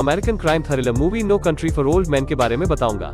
American crime thriller movie no country for old man के बारे में बताऊंगा।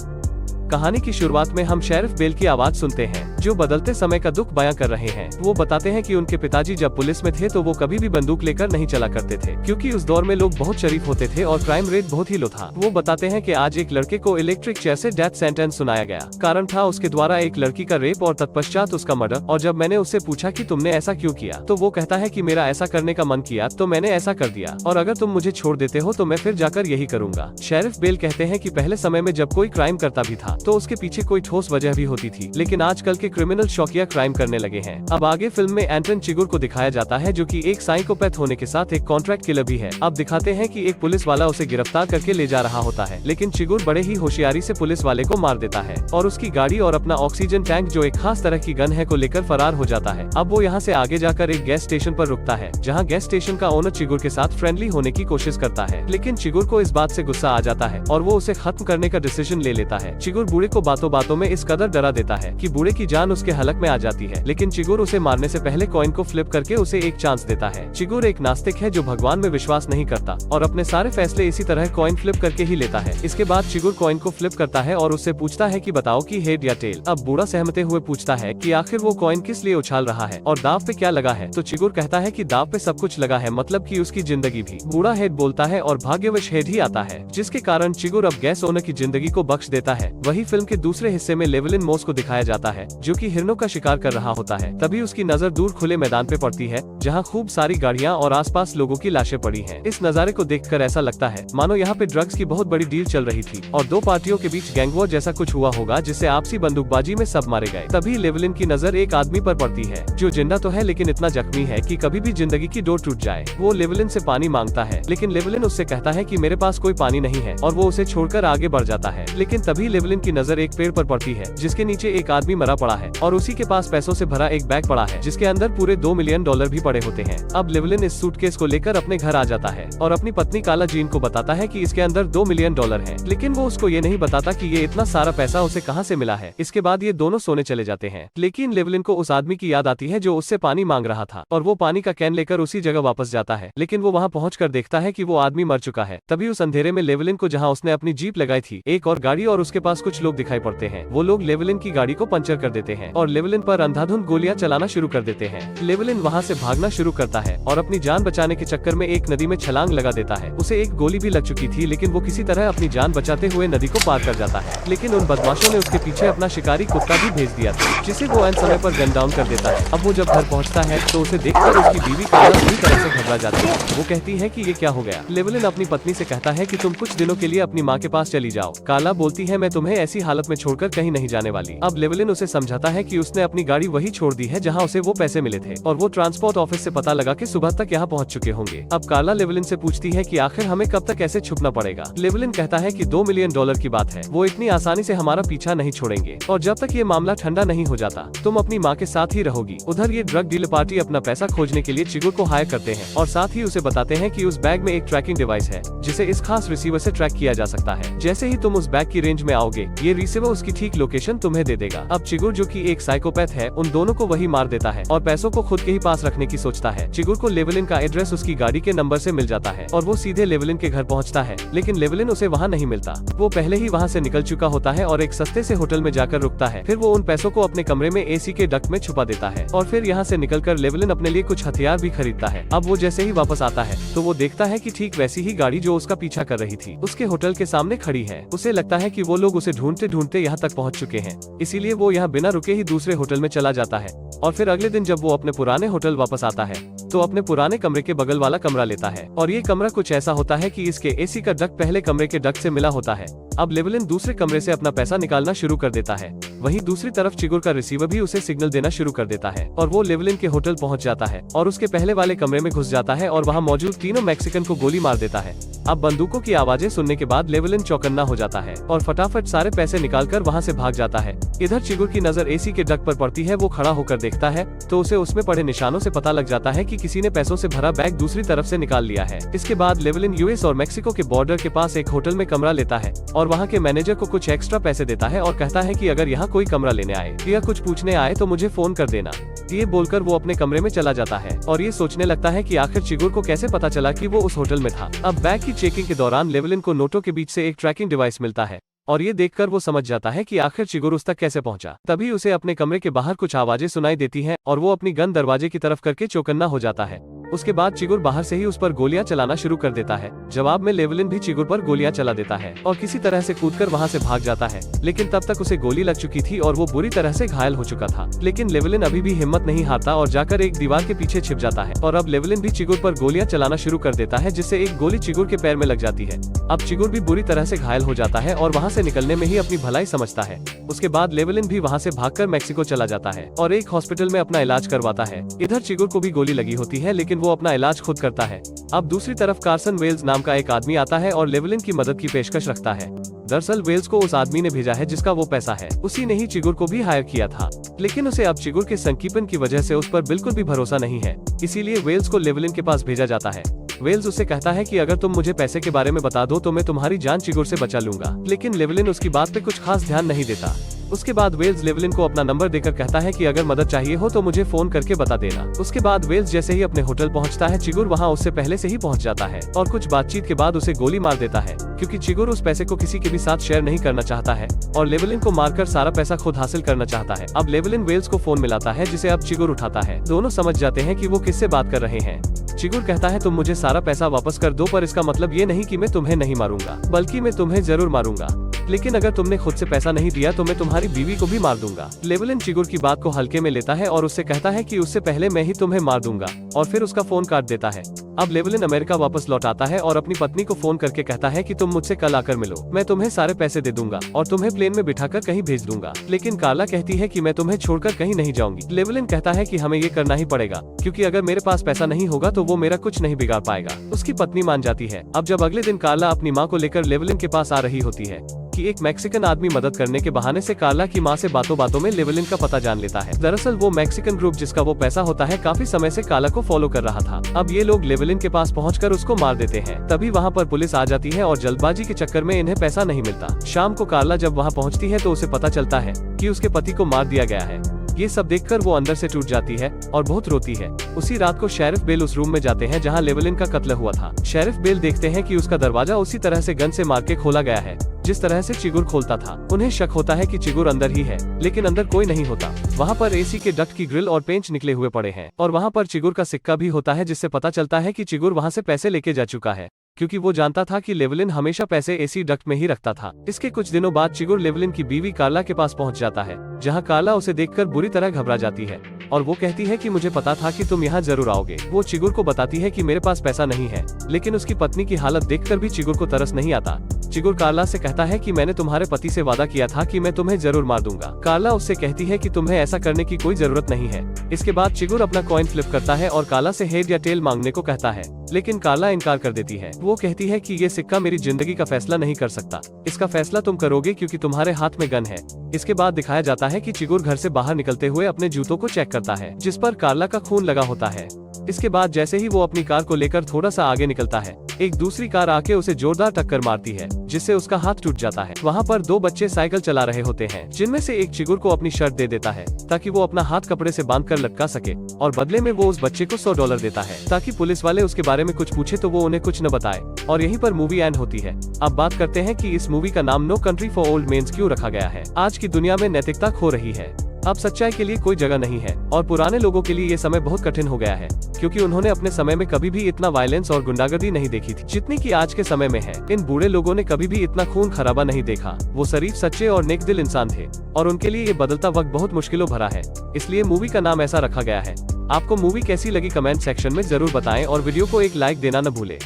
कहानी की शुरुआत में हम शेरिफ बेल की आवाज सुनते हैं, जो बदलते समय का दुख बयां कर रहे हैं। वो बताते हैं कि उनके पिताजी जब पुलिस में थे तो वो कभी भी बंदूक लेकर नहीं चला करते थे, क्योंकि उस दौर में लोग बहुत शरीफ होते थे और क्राइम रेट बहुत ही लो था। वो बताते हैं कि आज एक लड़के को इलेक्ट्रिक चेयर से डेथ सेंटेंस सुनाया गया। कारण था उसके द्वारा एक लड़की का रेप और तत्पश्चात उसका मर्डर। और जब मैंने उससे पूछा कि तुमने ऐसा क्यों किया, तो वो कहता है कि मेरा ऐसा करने का मन किया तो मैंने ऐसा कर दिया, और अगर तुम मुझे छोड़ देते हो तो मैं फिर जाकर यही करूंगा। शेरिफ बेल कहते हैं कि पहले समय में जब कोई क्राइम करता भी था तो उसके पीछे कोई ठोस वजह भी होती थी, लेकिन आजकल के क्रिमिनल शौकिया क्राइम करने लगे हैं। अब आगे फिल्म में एंटन चिगुर को दिखाया जाता है, जो कि एक साइकोपैथ होने के साथ एक कॉन्ट्रैक्ट किलर भी है। अब दिखाते हैं कि एक पुलिस वाला उसे गिरफ्तार करके ले जा रहा होता है, लेकिन चिगुर बड़े ही होशियारी से पुलिस वाले को मार देता है और उसकी गाड़ी और अपना ऑक्सीजन टैंक, जो एक खास तरह की गन है, को लेकर फरार हो जाता है। अब वो यहाँ से आगे जाकर एक गैस स्टेशन पर रुकता है, जहाँ गैस स्टेशन का ओनर चिगुर के साथ फ्रेंडली होने की कोशिश करता है, लेकिन चिगुर को इस बात से गुस्सा आ जाता है और वो उसे खत्म करने का डिसीजन ले लेता है। चिगुर बूढ़े को बातों बातों में इस कदर डरा देता है कि बूढ़े की जान उसके हलक में आ जाती है, लेकिन चिगुर उसे मारने से पहले कॉइन को फ्लिप करके उसे एक चांस देता है। चिगुर एक नास्तिक है जो भगवान में विश्वास नहीं करता और अपने सारे फैसले इसी तरह कॉइन फ्लिप करके ही लेता है। इसके बाद चिगुर कॉइन को फ्लिप करता है और उससे पूछता है कि बताओ कि हेड या टेल। अब बूढ़ा सहमते हुए पूछता है कि आखिर वो कॉइन किस लिए उछाल रहा है और दाव पे क्या लगा है, तो चिगुर कहता है कि दाव पे सब कुछ लगा है, मतलब कि उसकी जिंदगी भी। बूढ़ा हेड बोलता है और भाग्यवश हेड ही आता है, जिसके कारण चिगुर अब गैस ओनर की जिंदगी को बख्श देता है। वही फिल्म के दूसरे हिस्से में लेवलिन मोस को दिखाया जाता है, जो कि हिरणों का शिकार कर रहा होता है। तभी उसकी नजर दूर खुले मैदान पे पड़ती है, जहां खूब सारी गाड़ियां और आसपास लोगों की लाशें पड़ी हैं। इस नजारे को देखकर ऐसा लगता है मानो यहाँ पे ड्रग्स की बहुत बड़ी डील चल रही थी और दो पार्टियों के बीच गैंग वॉर जैसा कुछ हुआ होगा, जिससे आपसी बंदूकबाजी में सब मारे गए। तभी लेवलिन की नजर एक आदमी पर पड़ती है, जो जिंदा तो है लेकिन इतना जख्मी है कि कभी भी जिंदगी की डोर टूट जाए। वो लेवलिन से पानी मांगता है, लेकिन लेवलिन उससे कहता है कि मेरे पास कोई पानी नहीं है, और वो उसे छोड़कर आगे बढ़ जाता है। लेकिन तभी लेवलिन की नजर एक पेड़ पर पड़ती है, जिसके नीचे एक आदमी मरा पड़ा है और उसी के पास पैसों से भरा एक बैग पड़ा है, जिसके अंदर पूरे $2 मिलियन भी पड़े होते हैं। अब लेवलिन इस सूटकेस को लेकर अपने घर आ जाता है और अपनी पत्नी काला जीन को बताता है कि इसके अंदर $2 मिलियन है, लेकिन वो उसको ये नहीं बताता कि ये इतना सारा पैसा उसे कहां से मिला है। इसके बाद ये दोनों सोने चले जाते हैं, लेकिन लेवलिन को उस आदमी की याद आती है जो उससे पानी मांग रहा था, और वो पानी का कैन लेकर उसी जगह वापस जाता है, लेकिन वो वहां पहुंचकर देखता है कि वो आदमी मर चुका है। तभी उस अंधेरे में लेवलिन को, जहां उसने अपनी जीप लगाई थी, एक और गाड़ी और उसके पास कुछ लोग दिखाई पड़ते हैं। वो लोग लेवलिन की गाड़ी को पंचर कर देते हैं और लेवलिन पर अंधाधुंध गोलियां चलाना शुरू कर देते हैं। लेवलिन वहां से भागना शुरू करता है और अपनी जान बचाने के चक्कर में एक नदी में छलांग लगा देता है। उसे एक गोली भी लग चुकी थी, लेकिन वो किसी तरह अपनी जान बचाते हुए नदी को पार कर जाता है। लेकिन उन बदमाशों ने उसके पीछे अपना शिकारी कुत्ता भी भेज दिया था, जिसे वो अंत समय पर गन डाउन कर देता है। अब वो जब घर पहुंचता है तो उसे देखकर उसकी बीवी काला पूरी तरह से घबरा जाती है। वो कहती है कि ये क्या हो गया। लेवलिन अपनी पत्नी से कहता है कि तुम कुछ दिनों के लिए अपनी माँ के पास चली जाओ। काला बोलती है मैं तुम्हें ऐसी हालत में छोड़कर कहीं नहीं जाने वाली। अब लेवलिन उसे समझाता है कि उसने अपनी गाड़ी वही छोड़ दी है जहां उसे वो पैसे मिले थे, और वो ट्रांसपोर्ट ऑफिस से पता लगा कि सुबह तक यहाँ पहुंच चुके होंगे। अब काला लेवलिन से पूछती है कि आखिर हमें कब तक ऐसे छुपना पड़ेगा। लेवलिन कहता है कि $2 मिलियन की बात है, वो इतनी आसानी से हमारा पीछा नहीं छोड़ेंगे, और जब तक ये मामला ठंडा नहीं हो जाता तुम अपनी माँ के साथ ही रहोगी। उधर ये ड्रग डीलर पार्टी अपना पैसा खोजने के लिए चिगुर को हायर करते हैं और साथ ही उसे बताते हैं कि उस बैग में एक ट्रैकिंग डिवाइस है, जिसे इस खास रिसीवर से ट्रैक किया जा सकता है। जैसे ही तुम उस बैग की रेंज में आओगे, ये रिसीवर उसकी ठीक लोकेशन तुम्हें दे देगा। अब चिगुर, जो कि एक साइकोपैथ है, उन दोनों को वही मार देता है और पैसों को खुद के ही पास रखने की सोचता है। चिगुर को लेवलिन का एड्रेस उसकी गाड़ी के नंबर से मिल जाता है और वो सीधे लेवलिन के घर पहुंचता है, लेकिन लेवलिन उसे वहां नहीं मिलता। वो पहले ही वहां से निकल चुका होता है और एक सस्ते से होटल में जाकर रुकता है। फिर वो उन पैसों को अपने कमरे में एसी के डक्ट में छुपा देता है और फिर यहाँ से निकलकर लेवलिन अपने लिए कुछ हथियार भी खरीदता है। अब वो जैसे ही वापस आता है तो वो देखता है कि ठीक वैसी ही गाड़ी जो उसका पीछा कर रही थी उसके होटल के सामने खड़ी है। उसे लगता है कि वो लोग उसे ढूंढते ढूंढते यहाँ तक पहुँच चुके हैं, इसीलिए वो यहाँ बिना रुके ही दूसरे होटल में चला जाता है। और फिर अगले दिन जब वो अपने पुराने होटल वापस आता है तो अपने पुराने कमरे के बगल वाला कमरा लेता है, और ये कमरा कुछ ऐसा होता है कि इसके एसी का डक्ट पहले कमरे के डक्ट से मिला होता है। अब लेवलिन दूसरे कमरे से अपना पैसा निकालना शुरू कर देता है। वहीं दूसरी तरफ चिगुर का रिसीवर भी उसे सिग्नल देना शुरू कर देता है और वो लेवलिन के होटल पहुंच जाता है और उसके पहले वाले कमरे में घुस जाता है और वहां मौजूद तीनों मैक्सिकन को गोली मार देता है। अब बंदूकों की आवाजें सुनने के बाद लेवलिन चौकन्ना हो जाता है और फटाफट सारे पैसे निकालकर वहां से भाग जाता है। इधर चिगुर की नजर एसी के डक्ट पर पड़ती है। वो खड़ा होकर देखता है तो उसे उसमें पड़े निशानों से पता लग जाता है कि किसी ने पैसों से भरा बैग दूसरी तरफ से निकाल लिया है। इसके बाद लेवलिन यूएस और मेक्सिको के बॉर्डर के पास एक होटल में कमरा लेता है और वहाँ के मैनेजर को कुछ एक्स्ट्रा पैसे देता है और कहता है कि अगर यहाँ यहाँ कोई कमरा लेने आए या कुछ पूछने आए तो मुझे फोन कर देना। ये बोलकर वो अपने कमरे में चला जाता है और ये सोचने लगता है कि आखिर चिगुर को कैसे पता चला कि वो उस होटल में था। अब बैग की चेकिंग के दौरान लेवलिन को नोटों के बीच से एक ट्रैकिंग डिवाइस मिलता है और ये देखकर वो समझ जाता है कि आखिर चिगुर उस तक कैसे पहुंचा। तभी उसे अपने कमरे के बाहर कुछ आवाजें सुनाई देती हैं और वो अपनी गन दरवाजे की तरफ करके चौकन्ना हो जाता है। उसके बाद चिगुर बाहर से ही उस पर गोलियां चलाना शुरू कर देता है। जवाब में लेवलिन भी चिगुर पर गोलियां चला देता है और किसी तरह से कूदकर वहां से भाग जाता है, लेकिन तब तक उसे गोली लग चुकी थी और वो बुरी तरह से घायल हो चुका था। लेकिन लेवलिन अभी भी हिम्मत नहीं हारता और जाकर एक दीवार के पीछे छिप जाता है और अब लेवलिन भी चिगुर पर गोलियां चलाना शुरू कर देता है, जिससे एक गोली चिगुर के पैर में लग जाती है। अब चिगुर भी बुरी तरह से घायल हो जाता है और वहाँ से निकलने में ही अपनी भलाई समझता है। उसके बाद लेवलिन भी वहाँ से भागकर मेक्सिको चला जाता है और एक हॉस्पिटल में अपना इलाज करवाता है। इधर चिगुर को भी गोली लगी होती है, लेकिन वो अपना इलाज खुद करता है। अब दूसरी तरफ कार्सन वेल्स नाम का एक आदमी आता है और लेवलिन की मदद की पेशकश रखता है। दरअसल वेल्स को उस आदमी ने भेजा है जिसका वो पैसा है, उसी ने ही चिगुर को भी हायर किया था, लेकिन उसे अब चिगुर के संकीपन की वजह से उस पर बिल्कुल भी भरोसा नहीं है। इसीलिए वेल्स को लेवलिन के पास भेजा जाता है। वेल्स उसे कहता है कि अगर तुम मुझे पैसे के बारे में बता दो तो मैं तुम्हारी जान चिगुर से बचा लूंगा, लेकिन लेवलिन उसकी बात पे कुछ खास ध्यान नहीं देता। उसके बाद वेल्स लेवलिन को अपना नंबर देकर कहता है कि अगर मदद चाहिए हो तो मुझे फोन करके बता देना। उसके बाद वेल्स जैसे ही अपने होटल पहुंचता है, चिगुर वहां उससे पहले से ही पहुंच जाता है और कुछ बातचीत के बाद उसे गोली मार देता है, क्योंकि चिगुर उस पैसे को किसी के भी साथ शेयर नहीं करना चाहता है और लेवलिन को मारकर सारा पैसा खुद हासिल करना चाहता है। अब लेवलिन वेल्स को फोन मिलाता है, जिसे अब चिगुर उठाता है। दोनों समझ जाते हैं कि वो किससे बात कर रहे हैं। चिगुर कहता है तुम मुझे सारा पैसा वापस कर दो, पर इसका मतलब ये नहीं कि मैं तुम्हें नहीं मारूंगा, बल्कि मैं तुम्हें जरूर मारूंगा, लेकिन अगर तुमने खुद से पैसा नहीं दिया तो मैं तुम्हारी बीवी को भी मार दूंगा। लेवलिन चिगुर की बात को हल्के में लेता है और उससे कहता है कि उससे पहले मैं ही तुम्हें मार दूंगा, और फिर उसका फोन काट देता है। अब लेवलिन अमेरिका वापस लौट आता है और अपनी पत्नी को फोन करके कहता है कि तुम मुझसे कल आकर मिलो, मैं तुम्हें सारे पैसे दे दूंगा और तुम्हें प्लेन में बिठाकर कहीं भेज दूंगा। लेकिन कार्ला कहती है कि मैं तुम्हें छोड़कर कहीं नहीं जाऊंगी। लेवलिन कहता है कि हमें ये करना ही पड़ेगा, क्योंकि अगर मेरे पास पैसा नहीं होगा तो वो मेरा कुछ नहीं बिगाड़ पाएगा। उसकी पत्नी मान जाती है। अब जब अगले दिन कार्ला अपनी माँ को लेकर लेवलिन के पास आ रही होती है कि एक मैक्सिकन आदमी मदद करने के बहाने से कार्ला की माँ से बातों बातों में लेवलिन का पता जान लेता है। दरअसल वो मैक्सिकन ग्रुप जिसका वो पैसा होता है काफी समय से कार्ला को फॉलो कर रहा था। अब ये लोग लेवलिन के पास पहुंचकर उसको मार देते हैं। तभी वहाँ पर पुलिस आ जाती है और जल्दबाजी के चक्कर में इन्हें पैसा नहीं मिलता। शाम को कार्ला जब वहाँ पहुँचती है तो उसे पता चलता है कि उसके पति को मार दिया गया है। ये सब देखकर वो अंदर से टूट जाती है और बहुत रोती है। उसी रात को शेरिफ बेल उस रूम में जाते हैं जहाँ लेवलिन का कत्ल हुआ था। शेरिफ बेल देखते हैं कि उसका दरवाजा उसी तरह से गन से मार के खोला गया है जिस तरह से चिगुर खोलता था। उन्हें शक होता है कि चिगुर अंदर ही है, लेकिन अंदर कोई नहीं होता। वहाँ पर एसी के डक्ट की ग्रिल और पेंच निकले हुए पड़े हैं और वहाँ पर चिगुर का सिक्का भी होता है, जिससे पता चलता है कि चिगुर वहाँ से पैसे लेके जा चुका है, क्योंकि वो जानता था कि लेवलिन हमेशा पैसे एसी डक्ट में ही रखता था। इसके कुछ दिनों बाद चिगुर लेवलिन की बीवी कार्ला के पास पहुंच जाता है, जहां कार्ला उसे देखकर बुरी तरह घबरा जाती है और वो कहती है कि मुझे पता था कि तुम यहाँ जरूर आओगे। वो चिगुर को बताती है कि मेरे पास पैसा नहीं है, लेकिन उसकी पत्नी की हालत देखकर भी चिगुर को तरस नहीं आता। चिगुर कार्ला से कहता है कि मैंने तुम्हारे पति से वादा किया था कि मैं तुम्हें जरूर मार दूंगा। कार्ला उससे कहती है कि तुम्हें ऐसा करने की कोई जरूरत नहीं है। इसके बाद चिगुर अपना कॉइन फ्लिप करता है और कार्ला से हेड या टेल मांगने को कहता है, लेकिन कार्ला इनकार कर देती है। वो कहती है कि ये सिक्का मेरी जिंदगी का फैसला नहीं कर सकता, इसका फैसला तुम करोगे क्योंकि तुम्हारे हाथ में गन है। इसके बाद दिखाया जाता है कि चिगुर घर से बाहर निकलते हुए अपने जूतों को चेक करता है, जिस पर कार्ला का खून लगा होता है। इसके बाद जैसे ही वो अपनी कार को लेकर थोड़ा सा आगे निकलता है, एक दूसरी कार आके उसे जोरदार टक्कर मारती है, जिससे उसका हाथ टूट जाता है। वहाँ पर दो बच्चे साइकिल चला रहे होते हैं, जिनमें से एक चिगुर को अपनी शर्ट दे देता है ताकि वो अपना हाथ कपड़े से बांधकर लटका सके, और बदले में वो उस बच्चे को $100 देता है ताकि पुलिस वाले उसके बारे में कुछ पूछे तो वो उन्हें कुछ न बताए। और यहीं पर मूवी एंड होती है। अब बात करते हैं कि इस मूवी का नाम no country for old men's क्यों रखा गया है। आज की दुनिया में नैतिकता खो रही है, अब सच्चाई के लिए कोई जगह नहीं है और पुराने लोगों के लिए ये समय बहुत कठिन हो गया है, क्योंकि उन्होंने अपने समय में कभी भी इतना वायलेंस और गुंडागर्दी नहीं देखी थी जितनी कि आज के समय में है। इन बूढ़े लोगों ने कभी भी इतना खून खराबा नहीं देखा। वो शरीफ, सच्चे और नेक दिल इंसान थे और उनके लिए ये बदलता वक्त बहुत मुश्किलों भरा है, इसलिए मूवी का नाम ऐसा रखा गया है। आपको मूवी कैसी लगी कमेंट सेक्शन में जरूर बताएं और वीडियो को एक लाइक देना न भूलें।